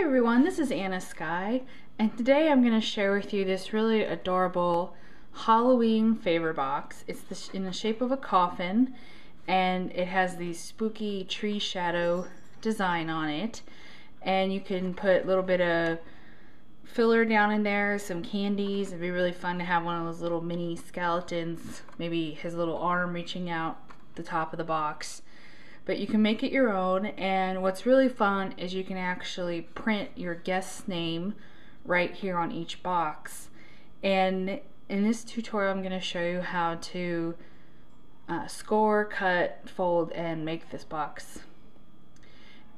everyone, this is Anna Sky, and today I'm going to share with you this really adorable Halloween favor box. It's in the shape of a coffin, and it has the spooky tree shadow design on it, and you can put a little bit of filler down in there, some candies. It'd be really fun to have one of those little mini skeletons, maybe his little arm reaching out the top of the box. But you can make it your own, and what's really fun is you can actually print your guest's name right here on each box. And in this tutorial I'm going to show you how to score, cut, fold, and make this box.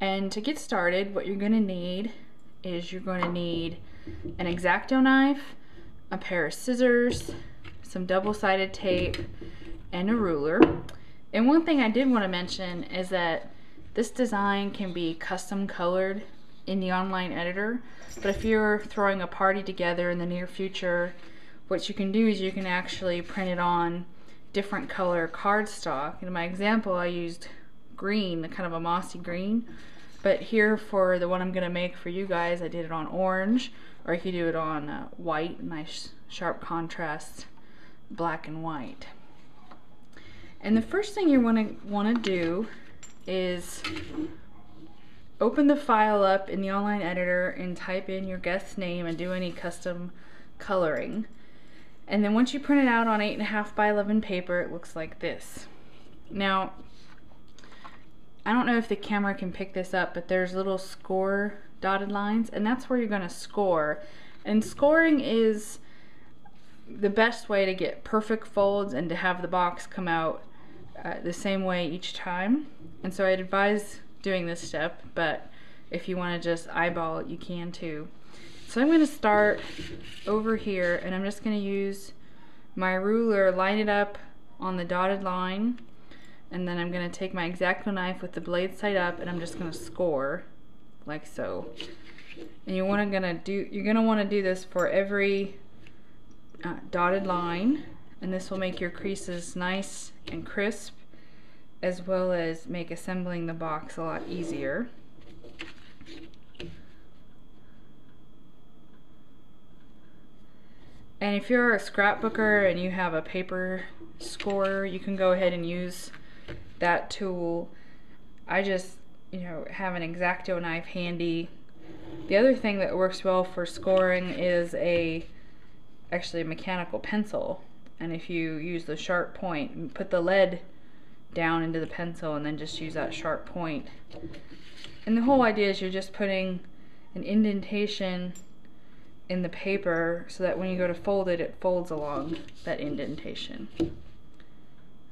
And to get started, what you're going to need is you're going to need an X-Acto knife, a pair of scissors, some double-sided tape, and a ruler. And one thing I did want to mention is that this design can be custom colored in the online editor, but if you're throwing a party together in the near future, what you can do is you can actually print it on different color cardstock. In my example, I used green, kind of a mossy green, but here for the one I'm going to make for you guys, I did it on orange, or you could do it on white, nice sharp contrast, black and white. And the first thing you want to do is open the file up in the online editor and type in your guest's name and do any custom coloring. And then once you print it out on 8.5 by 11 paper, it looks like this. Now, I don't know if the camera can pick this up, but there's little score dotted lines, and that's where you're going to score. And scoring is the best way to get perfect folds and to have the box come out the same way each time. And so I'd advise doing this step, but if you want to just eyeball it, you can too. So I'm going to start over here, and I'm just going to use my ruler, line it up on the dotted line, and then I'm going to take my X-Acto knife with the blade side up, and I'm just going to score like so. And you're going to want to do this for every dotted line, and this will make your creases nice and crisp, as well as make assembling the box a lot easier. And if you're a scrapbooker and you have a paper scorer, you can go ahead and use that tool. I just have an X-Acto knife handy. The other thing that works well for scoring is actually a mechanical pencil. And if you use the sharp point, put the lead down into the pencil and then just use that sharp point. And the whole idea is you're just putting an indentation in the paper so that when you go to fold it, it folds along that indentation.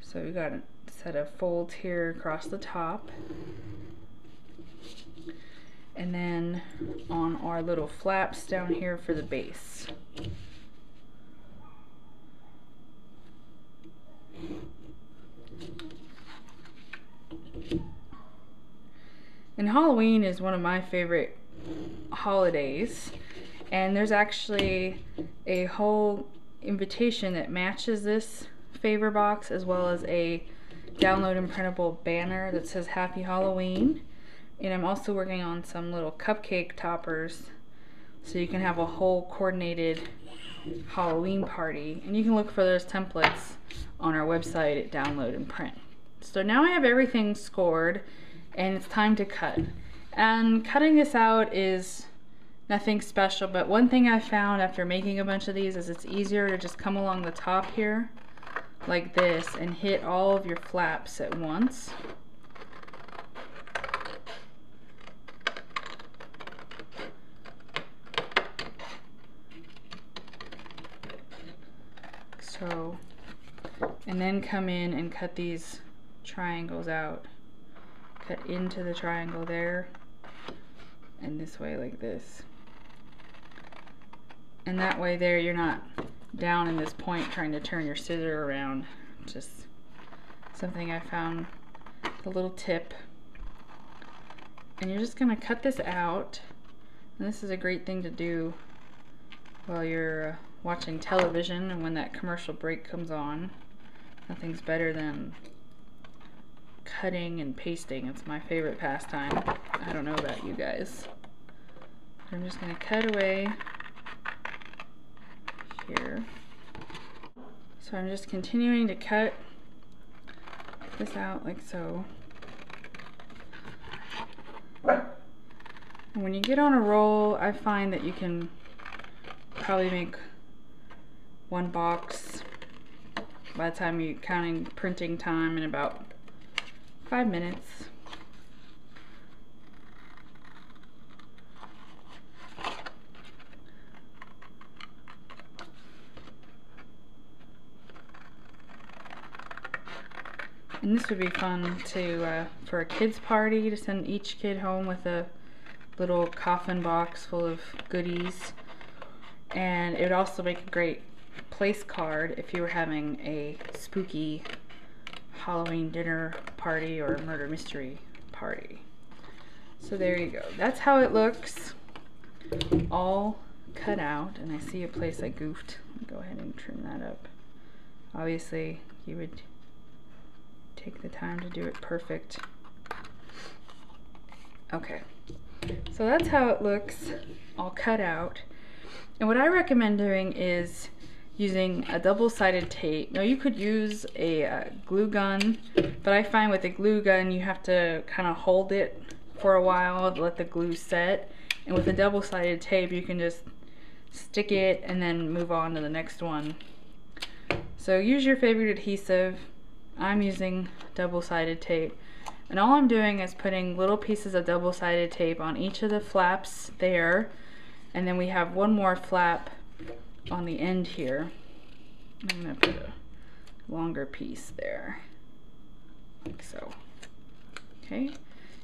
So we've got a set of folds here across the top. And then on our little flaps down here for the base. And Halloween is one of my favorite holidays, and there's actually a whole invitation that matches this favor box, as well as a download and printable banner that says Happy Halloween. And I'm also working on some little cupcake toppers so you can have a whole coordinated Halloween party. And you can look for those templates on our website at Download and Print. So now I have everything scored, and it's time to cut. And cutting this out is nothing special, but one thing I found after making a bunch of these is it's easier to just come along the top here like this and hit all of your flaps at once. So, and then come in and cut these triangles out. Cut into the triangle there, and this way like this. And that way there you're not down in this point trying to turn your scissor around. Just something I found, a little tip. And you're just going to cut this out. And this is a great thing to do while you're watching television, and when that commercial break comes on. Nothing's better than cutting and pasting. It's my favorite pastime. I don't know about you guys. I'm just going to cut away here. So I'm just continuing to cut this out like so. And when you get on a roll, I find that you can probably make one box by the time you're counting printing time in about 5 minutes. And this would be fun to for a kid's party, to send each kid home with a little coffin box full of goodies. And it would also make a great place card if you were having a spooky Halloween dinner party or murder mystery party. So there you go. That's how it looks, all cut out. And I see a place I goofed. Go ahead and trim that up. Obviously, you would take the time to do it perfect. Okay, so that's how it looks all cut out. And what I recommend doing is using a double-sided tape. Now you could use a glue gun, but I find with a glue gun you have to kind of hold it for a while to let the glue set. And with a double-sided tape you can just stick it and then move on to the next one. So use your favorite adhesive. I'm using double-sided tape, and all I'm doing is putting little pieces of double-sided tape on each of the flaps there, and then we have one more flap on the end here. I'm going to put a longer piece there, like so. Okay,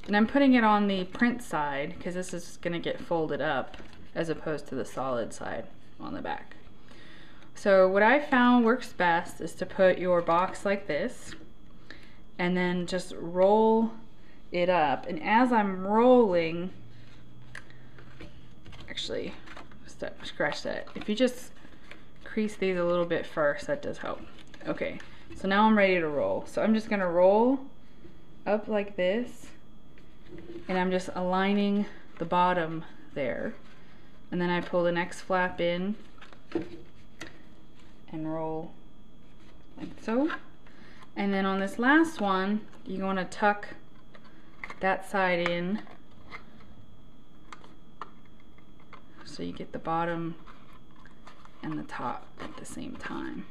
and I'm putting it on the print side because this is going to get folded up as opposed to the solid side on the back. So what I found works best is to put your box like this and then just roll it up. And as I'm rolling, actually, scratch that. If you just crease these a little bit first, that does help. Okay, so now I'm ready to roll. So I'm just gonna roll up like this, and I'm just aligning the bottom there. And then I pull the next flap in and roll like so. And then on this last one, you want to tuck that side in so you get the bottom and the top at the same time.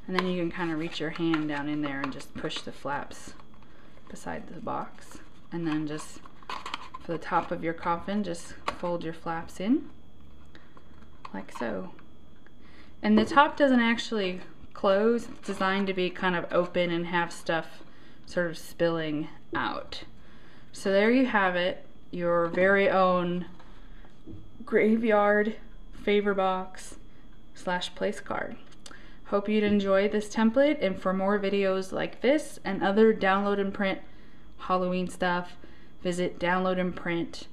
And then you can kind of reach your hand down in there and just push the flaps beside the box. And then just for the top of your coffin, just fold your flaps in like so. And the top doesn't actually close. It's designed to be kind of open and have stuff sort of spilling out. So there you have it, your very own graveyard favor box / place card. Hope you'd enjoy this template, and for more videos like this and other download and print Halloween stuff, visit downloadandprint.com.